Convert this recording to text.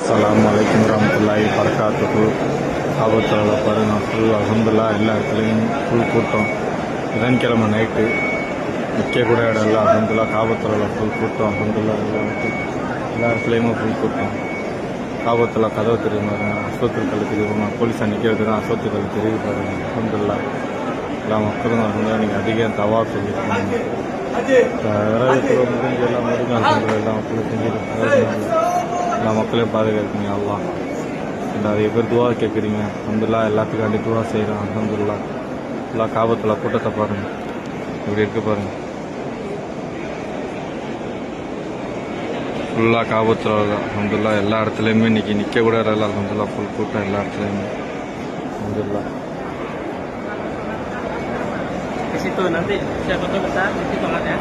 அஸ்ஸலாமு அலைக்கும் வரஹ்மத்துல்லாஹி வபரகாத்துஹு. காபத்துல்லாஹ் பாருங்க, ஃபுல் அல்ஹம்துலில்லாஹ் எல்லா இடத்துலையும் ஃபுல் கூட்டம். புதன்கிழமை நைட்டு நிற்கக்கூட இடம் இல்லை. அல்ஹம்துலில்லாஹ் காபத்துல்லாஹ் ஃபுல் கூட்டம். அல்ஹம்துலில்லாஹ் எல்லா இடத்துலையுமே ஃபுல் கூட்டம். காபத்துல்லாஹ் கதவு தெரியும் பாருங்க, அசோத்துக்கள் தெரியும். போலீஸாக நிற்கிறது தான் அசோத்துக்கள் தெரியுது பாருங்க. அல்ஹம்துலில்லாஹ் எல்லா மக்களும் அல்ஹம்துலில்லாஹ் நீங்கள் அதிகம் தவா சொல்லியிருக்காங்க. விரதத்தில் முடிஞ்சு எல்லாம் முடிஞ்சு அல்ஹம்துலில்லாஹ் எல்லா மக்களும் செஞ்சுருக்காங்க. எல்லா மக்களையும் பாதுகாக்கிறீங்க அல்லாஹ். நிறைய பேர் துவா கேட்குறீங்க. அல்ஹம்துலில்லாஹ் எல்லாத்துக்காண்டி துவா செய்கிறோம். அல்ஹம்துலில்லாஹ் எல்லாம் காபத்துல்லாஹ் கூட்டத்தை பாருங்கள், இப்படி இருக்கு பாருங்கள். ஃபுல்லாக காபத்துல்லாஹ் அல்ஹம்துலில்லாஹ் எல்லா இடத்துலையுமே இன்றைக்கி நிற்க கூட இல்லை. அல்ஹம்துலில்லாஹ் ஃபுல் கூட்டம் எல்லா இடத்துலையுமே. அல்ஹம்துலில்லாஹ். Di situ nanti siapa tahu besar di situ ada.